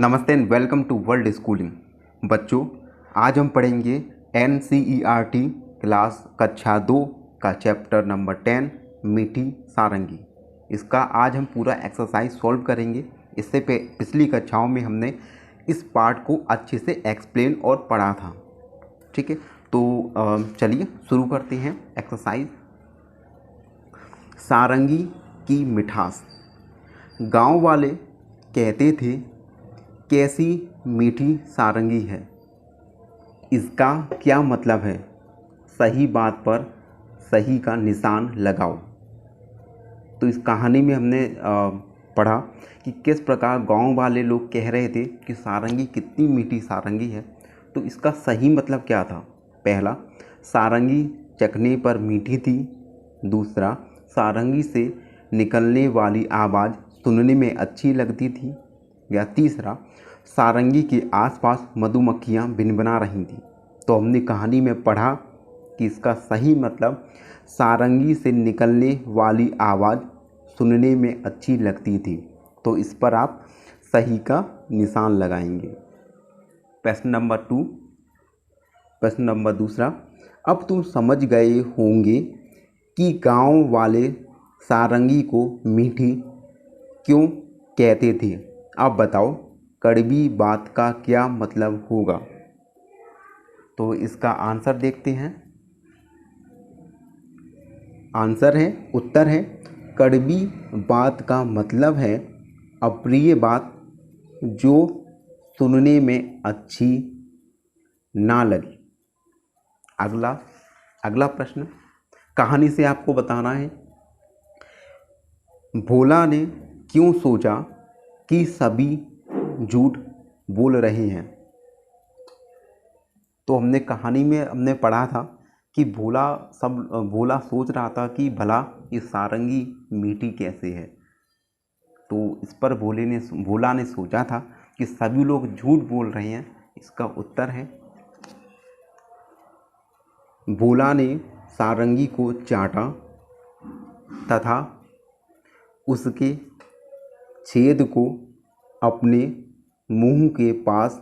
नमस्ते and welcome to world schooling. बच्चों, आज हम पढ़ेंगे NCERT क्लास कक्षा 2 का चैप्टर नंबर 10 मीठी सारंगी। इसका आज हम पूरा एक्सरसाइज सॉल्व करेंगे। इससे पिछली कक्षाओं में हमने इस पार्ट को अच्छे से एक्सप्लेन और पढ़ा था। ठीक है, तो चलिए शुरू करते हैं एक्सरसाइज। सारंगी की मिठास। गांव वाले कहते थे, कैसी मीठी सारंगी है। इसका क्या मतलब है? सही बात पर सही का निशान लगाओ। तो इस कहानी में हमने पढ़ा कि किस प्रकार गांव वाले लोग कह रहे थे कि सारंगी कितनी मीठी सारंगी है। तो इसका सही मतलब क्या था? पहला, सारंगी चखने पर मीठी थी। दूसरा, सारंगी से निकलने वाली आवाज़ सुनने में अच्छी लगती थी। या तीसरा, सारंगी के आसपास मधुमक्खियाँ भिनभिना रही थीं। तो हमने कहानी में पढ़ा कि इसका सही मतलब सारंगी से निकलने वाली आवाज़ सुनने में अच्छी लगती थी। तो इस पर आप सही का निशान लगाएंगे। प्रश्न नंबर 2, प्रश्न नंबर दूसरा, अब तुम समझ गए होंगे कि गांव वाले सारंगी को मीठी क्यों कहते थे। अब बताओ, कड़वी बात का क्या मतलब होगा? तो इसका आंसर देखते हैं। आंसर है, उत्तर है, कड़वी बात का मतलब है अप्रिय बात जो सुनने में अच्छी ना लगे। अगला प्रश्न कहानी से आपको बताना है। भोला ने क्यों सोचा कि सभी झूठ बोल रहे हैं। तो हमने कहानी में हमने पढ़ा था कि भोला सोच रहा था कि भला ये सारंगी मीठी कैसे है। तो इस पर भोला ने सोचा था कि सभी लोग झूठ बोल रहे हैं। इसका उत्तर है, भोला ने सारंगी को चाटा तथा उसके छेद को अपने मुंह के पास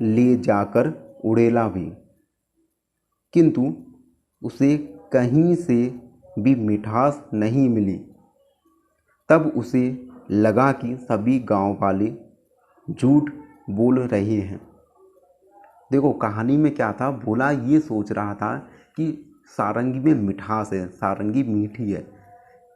ले जाकर उड़ेला भी, किंतु उसे कहीं से भी मिठास नहीं मिली। तब उसे लगा कि सभी गांव वाले झूठ बोल रहे हैं। देखो, कहानी में क्या था, भोला ये सोच रहा था कि सारंगी में मिठास है, सारंगी मीठी है।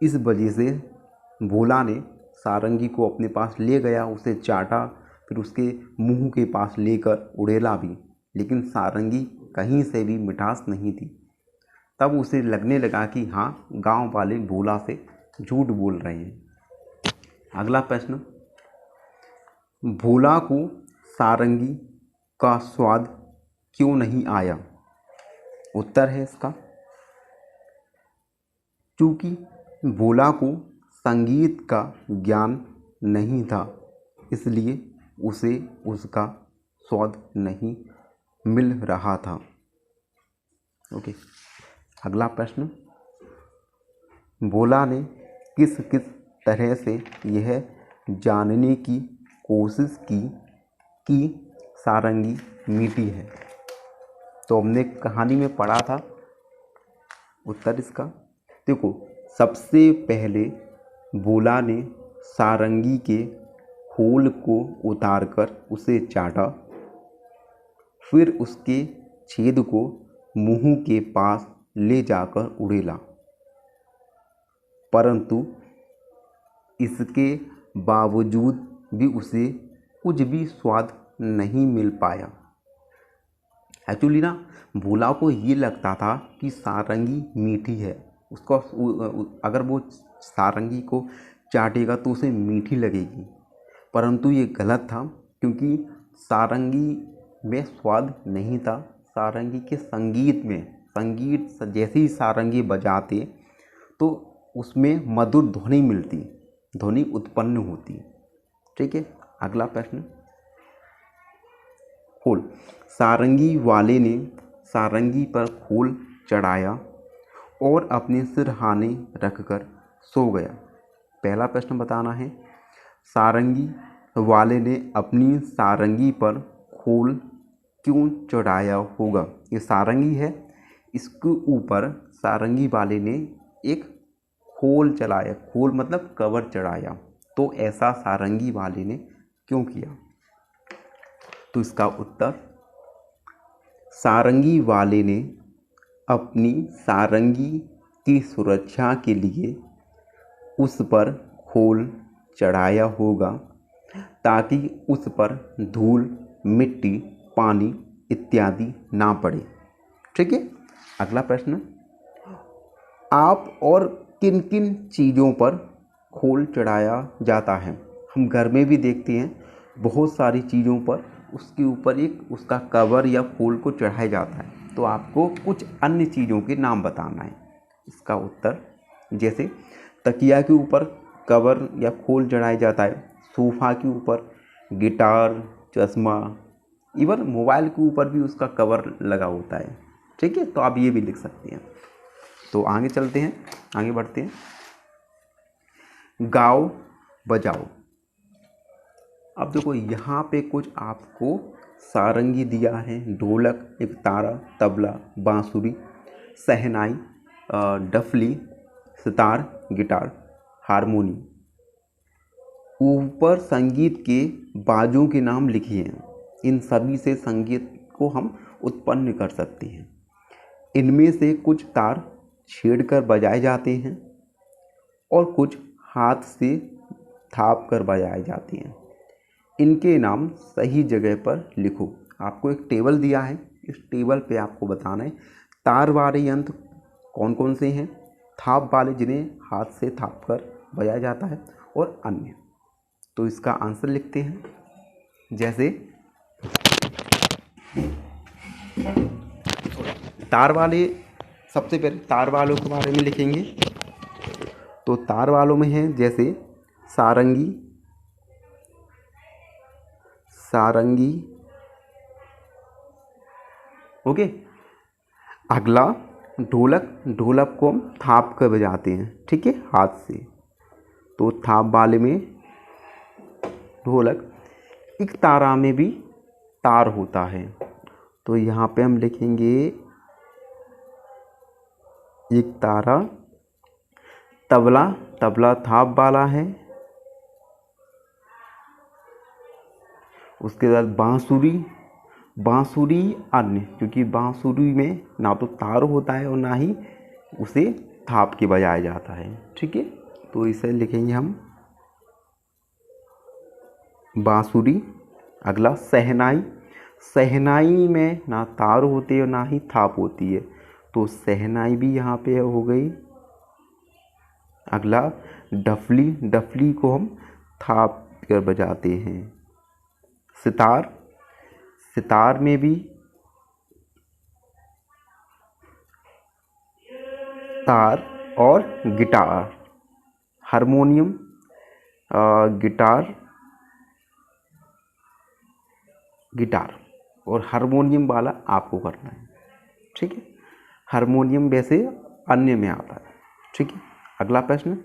इस वजह से भोला ने सारंगी को अपने पास ले गया, उसे चाटा, फिर उसके मुंह के पास लेकर उड़ेला भी, लेकिन सारंगी कहीं से भी मिठास नहीं थी। तब उसे लगने लगा कि हाँ, गांव वाले भोला से झूठ बोल रहे हैं। अगला प्रश्न, भोला को सारंगी का स्वाद क्यों नहीं आया। उत्तर है इसका, चूँकि भोला को संगीत का ज्ञान नहीं था, इसलिए उसे उसका स्वाद नहीं मिल रहा था। ओके, अगला प्रश्न, भोला ने किस किस तरह से यह जानने की कोशिश की कि सारंगी मीठी है। तो हमने कहानी में पढ़ा था। उत्तर इसका, देखो, सबसे पहले भोला ने सारंगी के खोल को उतारकर उसे चाटा, फिर उसके छेद को मुंह के पास ले जाकर उड़ेला, परंतु इसके बावजूद भी उसे कुछ भी स्वाद नहीं मिल पाया। एक्चुअली ना, भोला को ये लगता था कि सारंगी मीठी है, उसको अगर वो सारंगी को चाटेगा तो उसे मीठी लगेगी, परंतु ये गलत था, क्योंकि सारंगी में स्वाद नहीं था। सारंगी के संगीत जैसे ही सारंगी बजाते तो उसमें मधुर ध्वनि मिलती, ध्वनि उत्पन्न होती। ठीक है, अगला प्रश्न, खोल। सारंगी वाले ने सारंगी पर खोल चढ़ाया और अपने सिरहाने रखकर सो गया। पहला प्रश्न बताना है, सारंगी वाले ने अपनी सारंगी पर खोल क्यों चढ़ाया होगा? ये सारंगी है, इसके ऊपर सारंगी वाले ने एक खोल चढ़ाया, खोल मतलब कवर चढ़ाया, तो ऐसा सारंगी वाले ने क्यों किया? तो इसका उत्तर, सारंगी वाले ने अपनी सारंगी की सुरक्षा के लिए उस पर खोल चढ़ाया होगा ताकि उस पर धूल, मिट्टी, पानी इत्यादि ना पड़े। ठीक है। अगला प्रश्न, आप और किन किन चीज़ों पर खोल चढ़ाया जाता है? हम घर में भी देखते हैं, बहुत सारी चीज़ों पर उसके ऊपर एक उसका कवर या खोल को चढ़ाया जाता है। तो आपको कुछ अन्य चीज़ों के नाम बताना है। इसका उत्तर, जैसे तकिया के ऊपर कवर या खोल चढ़ाया जाता है, सोफ़ा के ऊपर, गिटार, चश्मा, इवन मोबाइल के ऊपर भी उसका कवर लगा होता है। ठीक है, तो आप ये भी लिख सकते हैं। तो आगे चलते हैं, आगे बढ़ते हैं। गाओ बजाओ। अब देखो यहाँ पे कुछ आपको सारंगी दिया है, ढोलक, एक तारा, तबला, बांसुरी, शहनाई, डफली, सितार, गिटार, हारमोनियम। ऊपर संगीत के बाजों के नाम लिखिए हैं। इन सभी से संगीत को हम उत्पन्न कर सकते हैं। इनमें से कुछ तार छेड़कर बजाए जाते हैं और कुछ हाथ से थाप कर बजाए जाते हैं। इनके नाम सही जगह पर लिखो। आपको एक टेबल दिया है, इस टेबल पे आपको बताना है तार वाले यंत्र कौन कौन से हैं, थाप वाले जिन्हें हाथ से थाप कर बजाया जाता है, और अन्य। तो इसका आंसर लिखते हैं। जैसे तार वाले, सबसे पहले तार वालों के बारे में लिखेंगे। तो तार वालों में है जैसे सारंगी, सारंगी, ओके। अगला ढोलक, ढोलक को हम थाप कर बजाते हैं, ठीक है, हाथ से। तो थाप वाले में ढोलक। एक तारा में भी तार होता है, तो यहाँ पे हम लिखेंगे एक तारा। तबला, तबला थाप वाला है। उसके बाद बांसुरी, बांसुरी अन्य, क्योंकि बांसुरी में ना तो तार होता है और ना ही उसे थाप के बजाया जाता है। ठीक है, तो इसे लिखेंगे हम बांसुरी। अगला शहनाई, शहनाई में ना तार होते और ना ही थाप होती है, तो शहनाई भी यहाँ पे हो गई। अगला डफली, डफली को हम थाप कर बजाते हैं। सितार, सितार में भी तार। और गिटार, हारमोनियम, गिटार, गिटार और हारमोनियम वाला आपको करना है। ठीक है, हारमोनियम वैसे अन्य में आता है। ठीक है, अगला प्रश्न।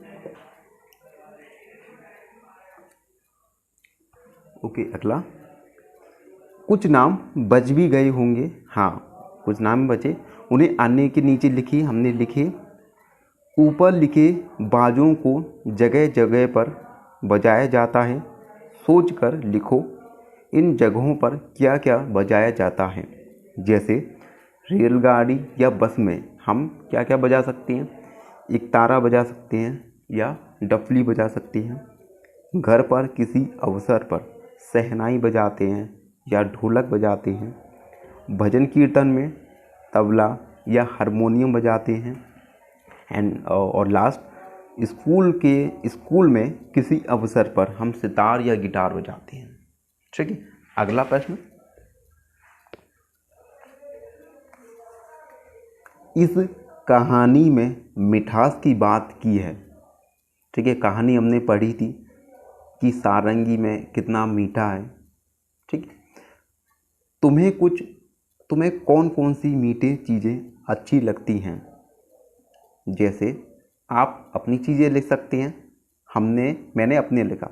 ओके, अगला, कुछ नाम बच भी गए होंगे। हाँ, कुछ नाम बचे, उन्हें अन्य के नीचे लिखिए। हमने लिखे, ऊपर लिखे बाजों को जगह जगह पर बजाया जाता है। सोचकर लिखो इन जगहों पर क्या क्या बजाया जाता है। जैसे रेलगाड़ी या बस में हम क्या क्या बजा सकते हैं? एक तारा बजा सकते हैं या डफली बजा सकते हैं। घर पर किसी अवसर पर शहनाई बजाते हैं या ढोलक बजाते हैं। भजन कीर्तन में तबला या हारमोनियम बजाते हैं। और लास्ट, स्कूल में किसी अवसर पर हम सितार या गिटार बजाते हैं। ठीक है, अगला प्रश्न। इस कहानी में मिठास की बात की है। ठीक है, कहानी हमने पढ़ी थी कि सारंगी में कितना मीठा है। ठीक है, तुम्हें कौन कौन सी मीठी चीज़ें अच्छी लगती हैं? जैसे आप अपनी चीज़ें लिख सकते हैं, मैंने अपने लिखा।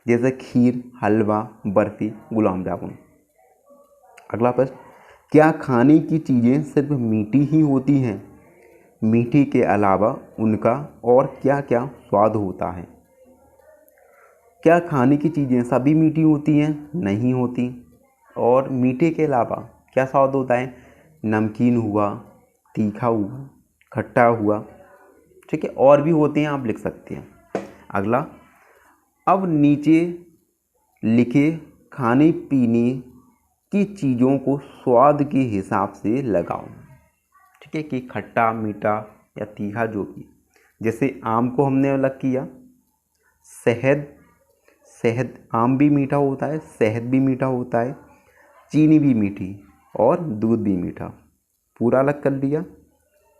जैसे खीर, हलवा, बर्फ़ी, गुलाब जामुन। अगला प्रश्न, क्या खाने की चीज़ें सिर्फ मीठी ही होती हैं? मीठी के अलावा उनका और क्या क्या स्वाद होता है? क्या खाने की चीज़ें सभी मीठी होती हैं? नहीं होती। और मीठे के अलावा क्या स्वाद होता है? नमकीन हुआ, तीखा हुआ, खट्टा हुआ, ठीक है, और भी होते हैं, आप लिख सकते हैं। अगला, अब नीचे लिखे खाने पीने की चीज़ों को स्वाद के हिसाब से लगाओ, ठीक है, कि खट्टा, मीठा या तीखा जो भी। जैसे आम को हमने अलग किया, शहद आम भी मीठा होता है, शहद भी मीठा होता है, चीनी भी मीठी और दूध भी मीठा, पूरा अलग कर लिया।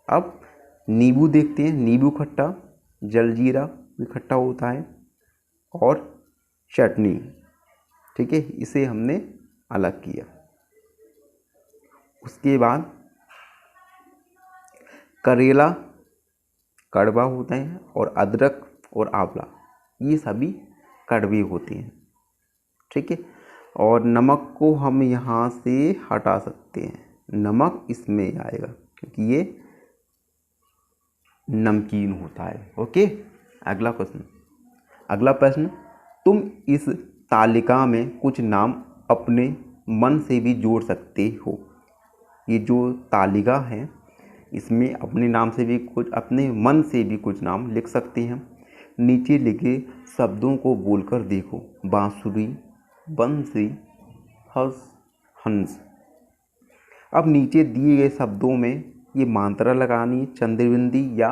अब नींबू देखते हैं, नींबू खट्टा, जलजीरा भी खट्टा होता है और चटनी, ठीक है, इसे हमने अलग किया। उसके बाद करेला कड़वा होता है और अदरक और आंवला ये सभी कड़वे होते हैं, ठीक है। और नमक को हम यहाँ से हटा सकते हैं, नमक इसमें आएगा क्योंकि ये नमकीन होता है। ओके, अगला प्रश्न, तुम इस तालिका में कुछ नाम अपने मन से भी जोड़ सकते हो। ये जो तालिका है इसमें अपने नाम से भी कुछ, अपने मन से भी कुछ नाम लिख सकते हैं। नीचे लिखे शब्दों को बोलकर देखो, बांसुरी, बंसी, हंस। अब नीचे दिए गए शब्दों में ये मात्रा लगानी, चंद्रबिंदी या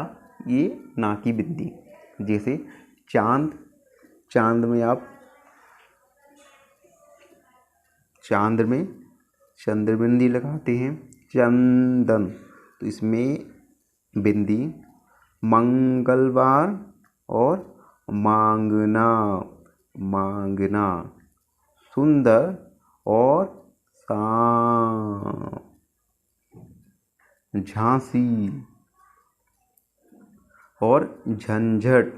ये नाकी बिंदी। जैसे चांद, चांद में आप चांद में चंद्रबिंदी लगाते हैं। चंदन तो इसमें बिंदी। मंगलवार और मांगना, मांगना। सुंदर और सांप। झांसी और झंझट।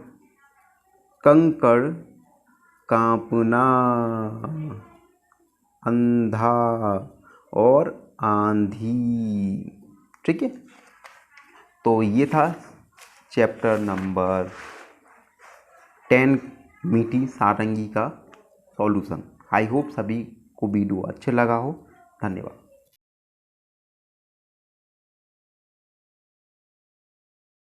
कंकड़, कांपना। अंधा और आंधी, ठीक है। तो ये था चैप्टर नंबर 10 मीठी सारंगी का सॉल्यूशन। आई होप सभी को वीडियो अच्छा लगा हो। धन्यवाद।